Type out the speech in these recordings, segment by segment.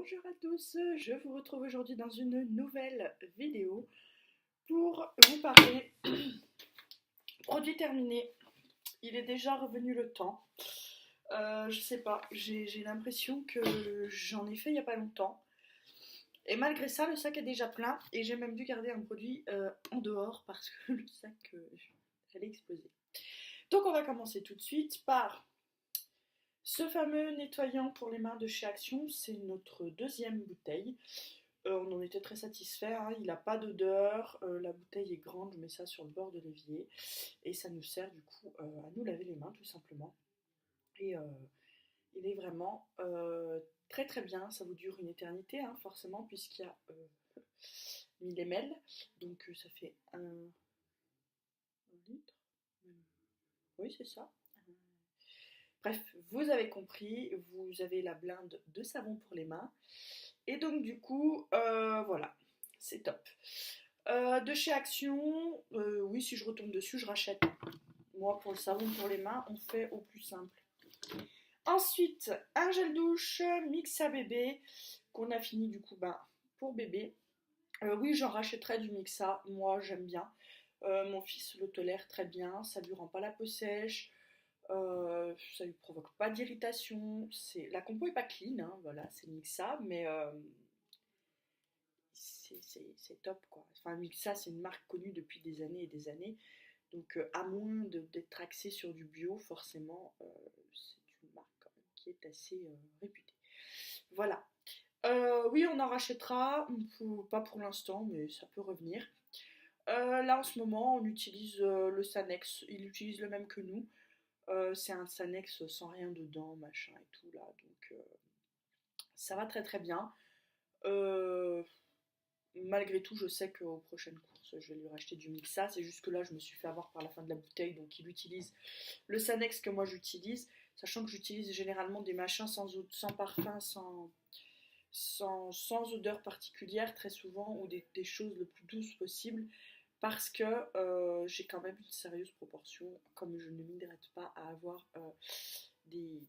Bonjour à tous, je vous retrouve aujourd'hui dans une nouvelle vidéo pour vous parler produit terminé. Il est déjà revenu le temps. Je sais pas, j'ai l'impression que j'en ai fait il n'y a pas longtemps. Et malgré ça, le sac est déjà plein et j'ai même dû garder un produit en dehors parce que le sac allait exploser. Donc on va commencer tout de suite par ce fameux nettoyant pour les mains de chez Action. C'est notre deuxième bouteille. On en était très satisfait, hein. Il n'a pas d'odeur, la bouteille est grande, je mets ça sur le bord de l'évier et ça nous sert du coup à nous laver les mains tout simplement. Et il est vraiment très très bien, ça vous dure une éternité hein, forcément puisqu'il y a 1000 ml, donc ça fait un litre, oui c'est ça. Bref, vous avez compris, vous avez la blinde de savon pour les mains. Et donc du coup, voilà, c'est top. De chez Action, oui, si je retombe dessus, je rachète. Moi, pour le savon pour les mains, on fait au plus simple. Ensuite, un gel douche Mixa bébé, qu'on a fini du coup pour bébé. Oui, j'en rachèterai du Mixa, moi j'aime bien. Mon fils le tolère très bien, ça lui rend pas la peau sèche. Ça lui provoque pas d'irritation. La compo est pas clean, hein, voilà, c'est Mixa, mais c'est top quoi. Enfin, Mixa, c'est une marque connue depuis des années et des années. Donc, à moins d'être axé sur du bio, forcément, c'est une marque quand même qui est assez réputée. Voilà. Oui, on en rachètera, pas pour l'instant, mais ça peut revenir. Là, en ce moment, on utilise le Sanex. Il utilise le même que nous. C'est un Sanex sans rien dedans, machin et tout là. Donc, ça va très très bien. Malgré tout, je sais qu'aux prochaines courses, je vais lui racheter du Mixa. C'est juste que là, je me suis fait avoir par la fin de la bouteille. Donc, il utilise le Sanex que moi j'utilise. Sachant que j'utilise généralement des machins sans parfum, sans odeur particulière, très souvent, ou des choses le plus douces possible. Parce que j'ai quand même une sérieuse proportion, comme je ne m'hydrate pas, à avoir des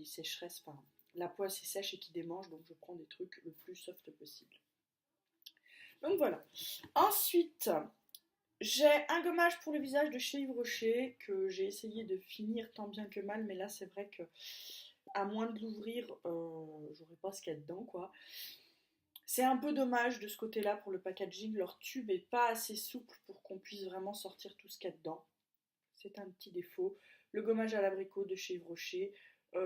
sécheresses. Enfin, la peau assez sèche et qui démange. Donc, je prends des trucs le plus soft possible. Donc voilà. Ensuite, j'ai un gommage pour le visage de chez Yves Rocher que j'ai essayé de finir tant bien que mal, mais là c'est vrai que à moins de l'ouvrir, j'aurais pas ce qu'il y a dedans quoi. C'est un peu dommage de ce côté-là pour le packaging, leur tube est pas assez souple pour qu'on puisse vraiment sortir tout ce qu'il y a dedans. C'est un petit défaut. Le gommage à l'abricot de chez Yves Rocher,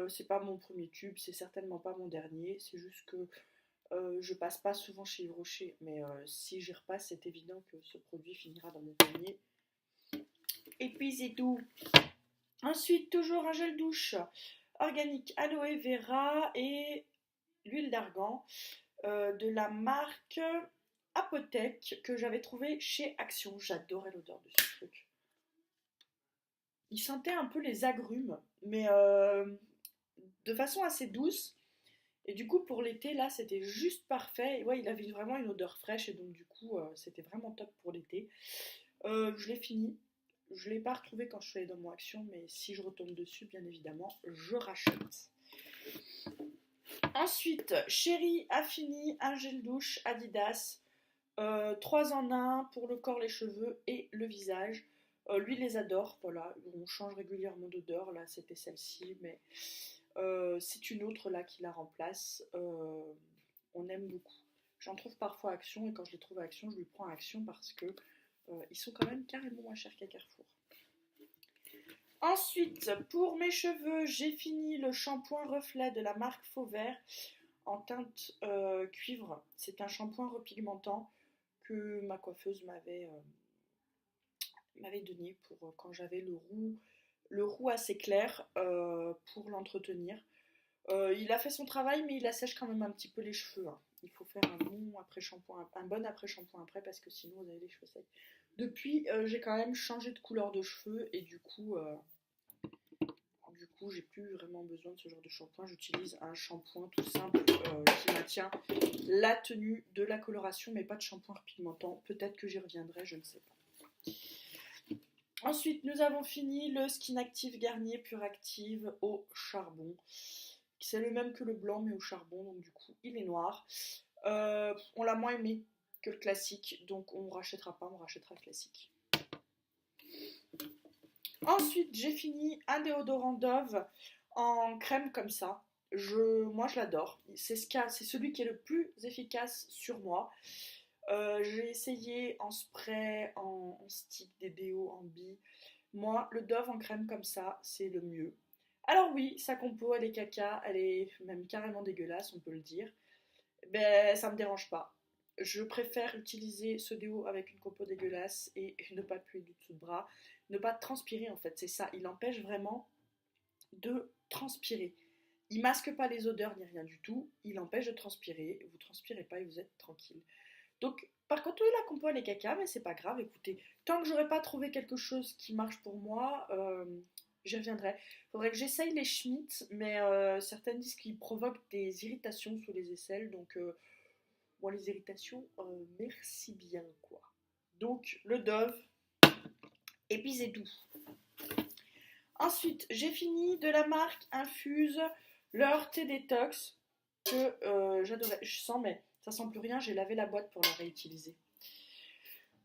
c'est pas mon premier tube, c'est certainement pas mon dernier, c'est juste que je passe pas souvent chez Yves Rocher, mais si j'y repasse, c'est évident que ce produit finira dans mon panier. Et puis c'est tout. Ensuite, toujours un gel douche organique aloe vera et l'huile d'argan de la marque Apothèque que j'avais trouvé chez Action. J'adorais l'odeur de ce truc. Il sentait un peu les agrumes, mais de façon assez douce. Et du coup, pour l'été, là, c'était juste parfait. Et ouais, il avait vraiment une odeur fraîche et donc du coup, c'était vraiment top pour l'été. Je l'ai fini. Je ne l'ai pas retrouvé quand je suis allée dans mon Action, mais si je retombe dessus, bien évidemment, je rachète. Ensuite, Chérie a fini un gel douche Adidas. 3 en 1 pour le corps, les cheveux et le visage. Lui les adore, voilà, on change régulièrement d'odeur, là c'était celle-ci, mais c'est une autre là qui la remplace. On aime beaucoup. J'en trouve parfois à Action et quand je les trouve à Action, je lui prends à Action parce que ils sont quand même carrément moins chers qu'à Carrefour. Ensuite, pour mes cheveux, j'ai fini le shampoing reflet de la marque Fauvert en teinte cuivre. C'est un shampoing repigmentant que ma coiffeuse m'avait donné pour quand j'avais le roux assez clair pour l'entretenir. Il a fait son travail, mais il assèche quand même un petit peu les cheveux. Hein. Il faut faire un bon après-shampoing, un bon après-shampoing après, parce que sinon vous avez les cheveux secs. Depuis, j'ai quand même changé de couleur de cheveux et du coup, j'ai plus vraiment besoin de ce genre de shampoing. J'utilise un shampoing tout simple qui maintient la tenue de la coloration, mais pas de shampoing repigmentant. Peut-être que j'y reviendrai, je ne sais pas. Ensuite, nous avons fini le Skin Active Garnier Pure Active au charbon, C'est le même que le blanc mais au charbon, donc du coup il est noir. On l'a moins aimé que le classique, donc on ne rachètera pas, on rachètera le classique. Ensuite j'ai fini un déodorant Dove en crème comme ça. Moi je l'adore, c'est celui qui est le plus efficace sur moi. J'ai essayé en spray, en stick, des déos, en billes. Moi, le Dove en crème comme ça, c'est le mieux. Alors oui, sa compo, elle est caca, elle est même carrément dégueulasse, on peut le dire. Ben, ça me dérange pas. Je préfère utiliser ce déo avec une compo dégueulasse et ne pas puer du dessous de bras, ne pas transpirer en fait, c'est ça. Il empêche vraiment de transpirer. Il masque pas les odeurs ni rien du tout, il empêche de transpirer. Vous transpirez pas et vous êtes tranquille. Donc, par contre, oui, la compo elle est caca, mais c'est pas grave. Écoutez, tant que j'aurai pas trouvé quelque chose qui marche pour moi, j'y reviendrai. Faudrait que j'essaye les Schmitt, mais certaines disent qu'ils provoquent des irritations sous les aisselles. Donc, moi, les irritations, merci bien, quoi. Donc, le Dove, et puis c'est tout. Ensuite, j'ai fini de la marque Infuse leur thé détox que j'adorais. Je sens, mais ça sent plus rien. J'ai lavé la boîte pour la réutiliser.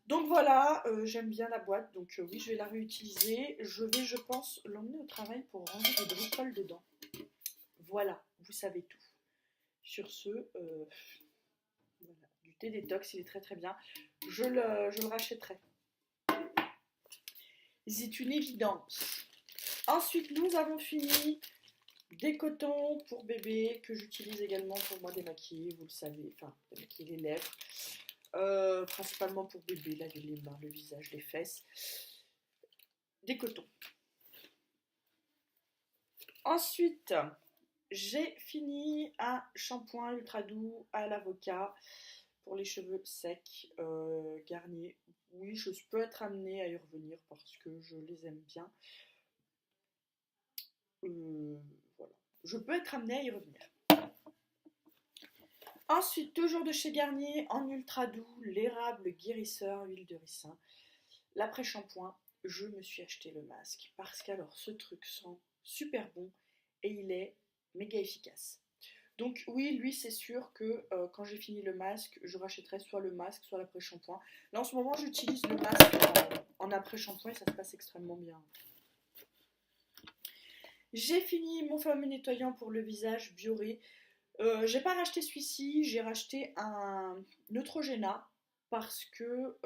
Donc voilà, j'aime bien la boîte, donc oui, je vais la réutiliser. Je vais, je pense, l'emmener au travail pour ranger des bricoles dedans. Voilà, vous savez tout. Sur ce, voilà, du thé détox, il est très très bien. Je le rachèterai. C'est une évidence. Ensuite, nous avons fini des cotons pour bébé que j'utilise également pour moi démaquiller, vous le savez, enfin démaquiller les lèvres. Principalement pour bébé, laver les mains, le visage, les fesses. Des cotons. Ensuite, j'ai fini un shampoing ultra doux à l'avocat pour les cheveux secs, Garnier. Oui, je peux être amenée à y revenir parce que je les aime bien. Voilà. Je peux être amenée à y revenir. Ensuite, toujours de chez Garnier, en ultra doux, l'érable guérisseur, huile de ricin. L'après-shampoing, je me suis acheté le masque parce qu'alors ce truc sent super bon et il est méga efficace. Donc oui, lui c'est sûr que quand j'ai fini le masque, je rachèterai soit le masque, soit l'après-shampoing. Là en ce moment j'utilise le masque en après-shampoing et ça se passe extrêmement bien. J'ai fini mon fameux nettoyant pour le visage Bioré. J'ai pas racheté celui-ci, j'ai racheté un Neutrogena parce que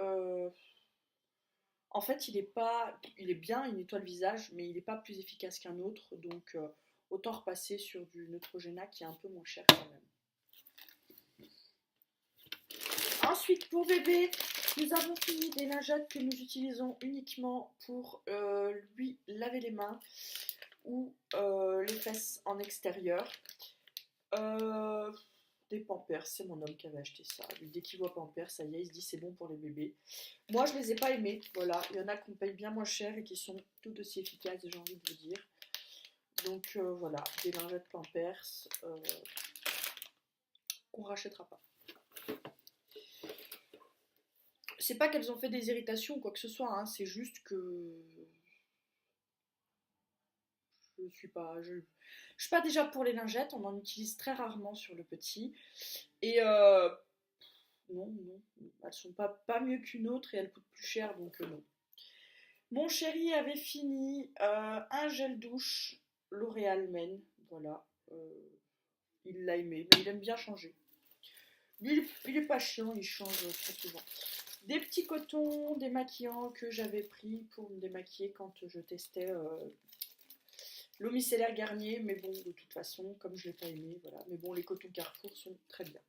en fait il est bien, il nettoie le visage, mais il n'est pas plus efficace qu'un autre, donc autant repasser sur du Neutrogena qui est un peu moins cher quand même. Ensuite pour bébé, nous avons fini des lingettes que nous utilisons uniquement pour lui laver les mains ou les fesses en extérieur. Des Pampers, c'est mon homme qui avait acheté ça. Lui, dès qu'il voit Pampers, ça y est, il se dit c'est bon pour les bébés. Moi, je les ai pas aimés. Voilà, il y en a qu'on paye bien moins cher et qui sont tout aussi efficaces, j'ai envie de vous dire. Donc voilà, des lingettes Pampers qu'on rachètera pas. C'est pas qu'elles ont fait des irritations ou quoi que ce soit, hein, c'est juste que je suis pas déjà pour les lingettes, on en utilise très rarement sur le petit. Et non, elles sont pas mieux qu'une autre et elles coûtent plus cher, donc non. Mon chéri avait fini un gel douche L'Oréal Men, voilà. Il l'a aimé, mais il aime bien changer. Lui, il est pas chiant, il change très souvent. Des petits cotons démaquillants que j'avais pris pour me démaquiller quand je testais l'eau micellaire Garnier, mais bon, de toute façon, comme je l'ai pas aimé, voilà. Mais bon, les cotons Carrefour sont très bien.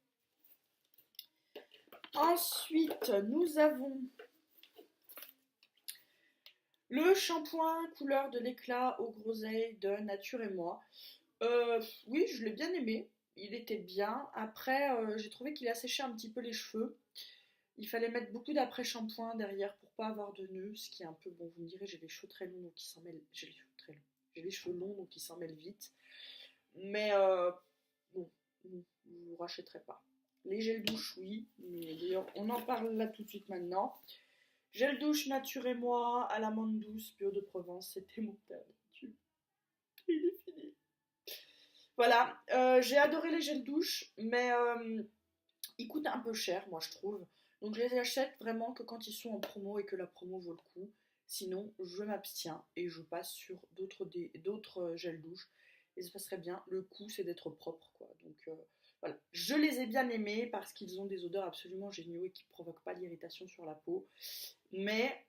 Ensuite, nous avons le shampoing couleur de l'éclat aux groseilles de Nature et Moi. Oui, je l'ai bien aimé. Il était bien. Après, j'ai trouvé qu'il asséchait un petit peu les cheveux. Il fallait mettre beaucoup d'après-shampoing derrière pour pas avoir de nœuds, ce qui est un peu bon. Vous me direz, j'ai les cheveux très longs donc ils s'en mêlent. J'ai les cheveux très longs. J'ai les cheveux longs donc ils s'en mêlent vite. Mais bon, je ne vous rachèterai pas. Les gels douche, oui. Mais d'ailleurs, on en parle là tout de suite maintenant. Gel douche Nature et Moi à l'amande douce, bio de Provence, c'était mon père d'habitude. Il est fini. Voilà, j'ai adoré les gels douche, mais ils coûtent un peu cher, moi je trouve. Donc je les achète vraiment que quand ils sont en promo et que la promo vaut le coup. Sinon, je m'abstiens et je passe sur d'autres gels douche. Et ça passerait bien. Le coup, c'est d'être propre, quoi. Donc voilà. Je les ai bien aimés parce qu'ils ont des odeurs absolument géniaux et qui ne provoquent pas d'irritation sur la peau. Mais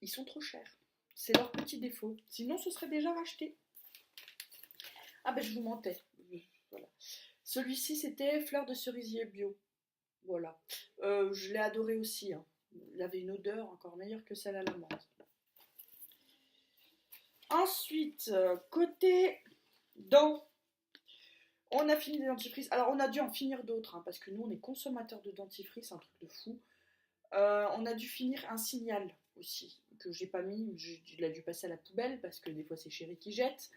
ils sont trop chers. C'est leur petit défaut. Sinon, ce serait déjà racheté. Ah ben, je vous mentais. Voilà. Celui-ci, c'était fleur de cerisier bio. Voilà. Je l'ai adoré aussi, hein. Il avait une odeur encore meilleure que celle à la menthe. Ensuite, côté dents, on a fini des dentifrices. Alors, on a dû en finir d'autres, hein, parce que nous, on est consommateurs de dentifrice, un truc de fou. On a dû finir un signal aussi, que j'ai pas mis. Il a dû passer à la poubelle, parce que des fois, c'est Chéri qui jette.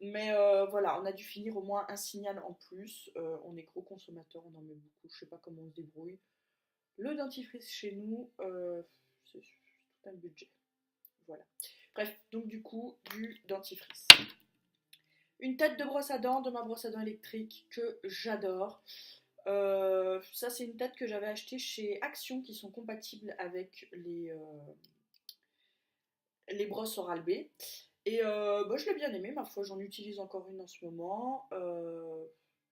Mais voilà, on a dû finir au moins un signal en plus. On est gros consommateurs, on en met beaucoup. Je sais pas comment on se débrouille. Le dentifrice chez nous, c'est tout un budget. Voilà. Bref, donc du coup, du dentifrice. Une tête de brosse à dents de ma brosse à dents électrique que j'adore. Ça, c'est une tête que j'avais achetée chez Action qui sont compatibles avec les brosses Oral-B. Et bah, je l'ai bien aimé, ma foi, j'en utilise encore une en ce moment.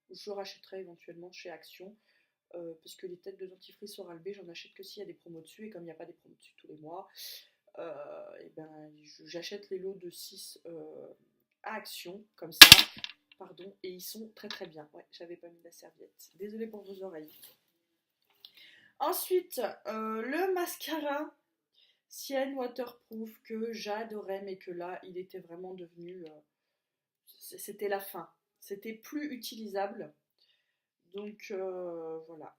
Je rachèterai éventuellement chez Action. Parce que les têtes de dentifrice Oral-B, j'en achète que s'il y a des promos dessus. Et comme il n'y a pas des promos dessus tous les mois, et ben, j'achète les lots de 6 à Action, comme ça. Pardon, et ils sont très très bien. Ouais, j'avais pas mis la serviette. Désolée pour vos oreilles. Ensuite, le mascara Sienne Waterproof que j'adorais, mais que là, il était vraiment devenu. C'était la fin. C'était plus utilisable. Donc voilà.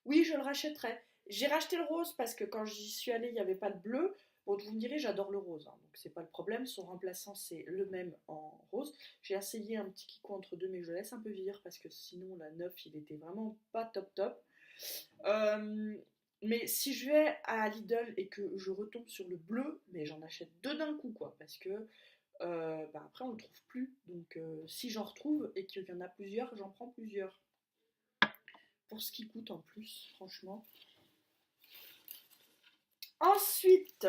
Oui, je le rachèterai. J'ai racheté le rose parce que quand j'y suis allée, il n'y avait pas de bleu. Bon, vous me direz, j'adore le rose, hein, donc c'est pas le problème. Son remplaçant, c'est le même en rose. J'ai essayé un petit kiko entre deux, mais je laisse un peu vieillir parce que sinon, la neuf, il était vraiment pas top top. Euh, mais si je vais à Lidl et que je retombe sur le bleu, mais j'en achète deux d'un coup, quoi, parce que bah après, on le trouve plus. Donc, si j'en retrouve et qu'il y en a plusieurs, j'en prends plusieurs. Pour ce qui coûte en plus, franchement. Ensuite,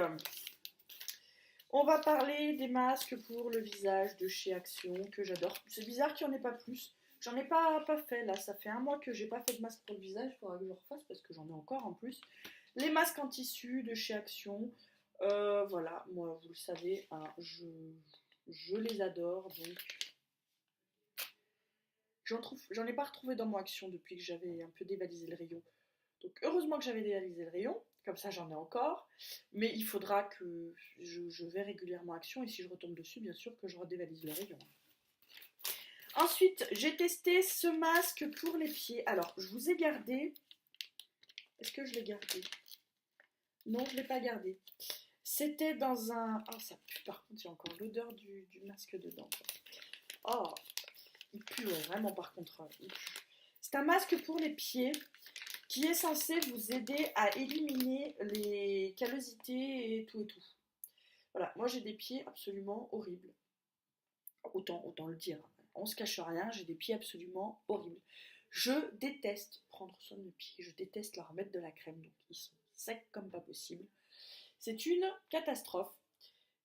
on va parler des masques pour le visage de chez Action que j'adore. C'est bizarre qu'il n'y en ait pas plus. J'en ai pas fait là, ça fait un mois que j'ai pas fait de masque pour le visage, il faudra que je refasse parce que j'en ai encore en plus. Les masques en tissu de chez Action, voilà, moi vous le savez, hein, je les adore donc j'en ai pas retrouvé dans mon Action depuis que j'avais un peu dévalisé le rayon. Donc heureusement que j'avais dévalisé le rayon, comme ça j'en ai encore, mais il faudra que je vais régulièrement Action et si je retombe dessus, bien sûr que je redévalise le rayon. Ensuite, j'ai testé ce masque pour les pieds. Alors, je vous ai gardé. Est-ce que je l'ai gardé? Non, je ne l'ai pas gardé. C'était dans un... Oh, ça pue par contre, j'ai encore l'odeur du masque dedans. Oh, il pue vraiment par contre. C'est un masque pour les pieds qui est censé vous aider à éliminer les callosités et tout et tout. Voilà, moi j'ai des pieds absolument horribles. Autant le dire. On se cache rien, j'ai des pieds absolument horribles. Je déteste prendre soin de mes pieds, je déteste leur mettre de la crème, donc ils sont secs comme pas possible. C'est une catastrophe.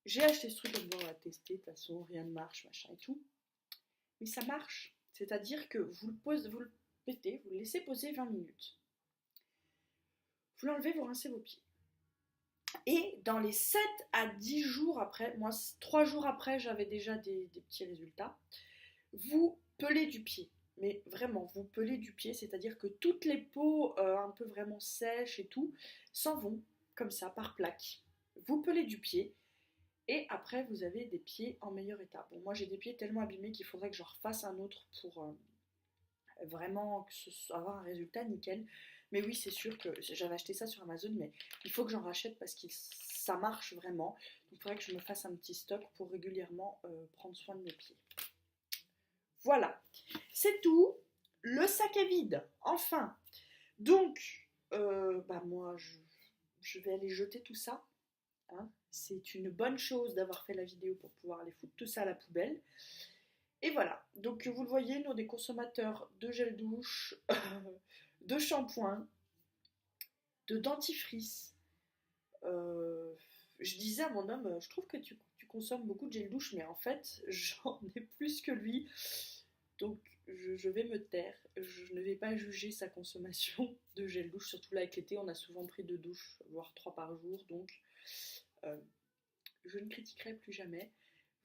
J'ai acheté ce truc, on va tester, de toute façon rien ne marche, machin et tout. Mais ça marche. C'est-à-dire que vous le pétez, vous le laissez poser 20 minutes. Vous l'enlevez, vous rincez vos pieds. Et dans les 7 à 10 jours après, moi 3 jours après j'avais déjà des petits résultats, vous pelez du pied. Mais vraiment, vous pelez du pied, c'est-à-dire que toutes les peaux un peu vraiment sèches et tout s'en vont comme ça par plaques. Vous pelez du pied et après vous avez des pieds en meilleur état. Bon, moi j'ai des pieds tellement abîmés qu'il faudrait que j'en refasse un autre pour vraiment avoir un résultat nickel. Mais oui, c'est sûr que j'avais acheté ça sur Amazon, mais il faut que j'en rachète parce que ça marche vraiment. Il faudrait que je me fasse un petit stock pour régulièrement prendre soin de mes pieds. Voilà, c'est tout. Le sac est vide, enfin. Donc, bah moi, je vais aller jeter tout ça. Hein. C'est une bonne chose d'avoir fait la vidéo pour pouvoir aller foutre tout ça à la poubelle. Et voilà, donc vous le voyez, nous, des consommateurs de gel douche, de shampoing, de dentifrice. Euh, je disais à mon homme, je trouve que tu consommes beaucoup de gel douche, mais en fait, j'en ai plus que lui. Donc, je vais me taire. Je ne vais pas juger sa consommation de gel douche, surtout là avec l'été, on a souvent pris 2 douches, voire 3 par jour. Donc, euh, je ne critiquerai plus jamais.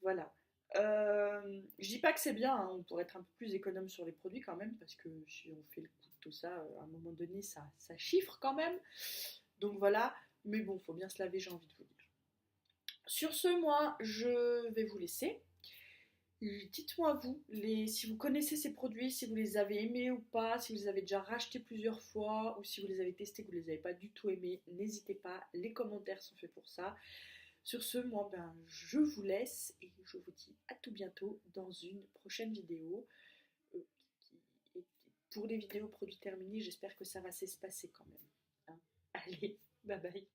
Voilà. Je dis pas que c'est bien, hein, on pourrait être un peu plus économe sur les produits quand même, parce que si on fait le coup de tout ça, à un moment donné, ça chiffre quand même. Donc voilà, mais bon, faut bien se laver, j'ai envie de vous dire. Sur ce, moi, je vais vous laisser. Dites-moi vous, si vous connaissez ces produits, si vous les avez aimés ou pas, si vous les avez déjà rachetés plusieurs fois, ou si vous les avez testés, que vous ne les avez pas du tout aimés, n'hésitez pas, les commentaires sont faits pour ça. Sur ce, moi, je vous laisse et je vous dis à tout bientôt dans une prochaine vidéo. Euh, pour les vidéos produits terminés, j'espère que ça va s'espacer quand même, hein. Allez, bye bye.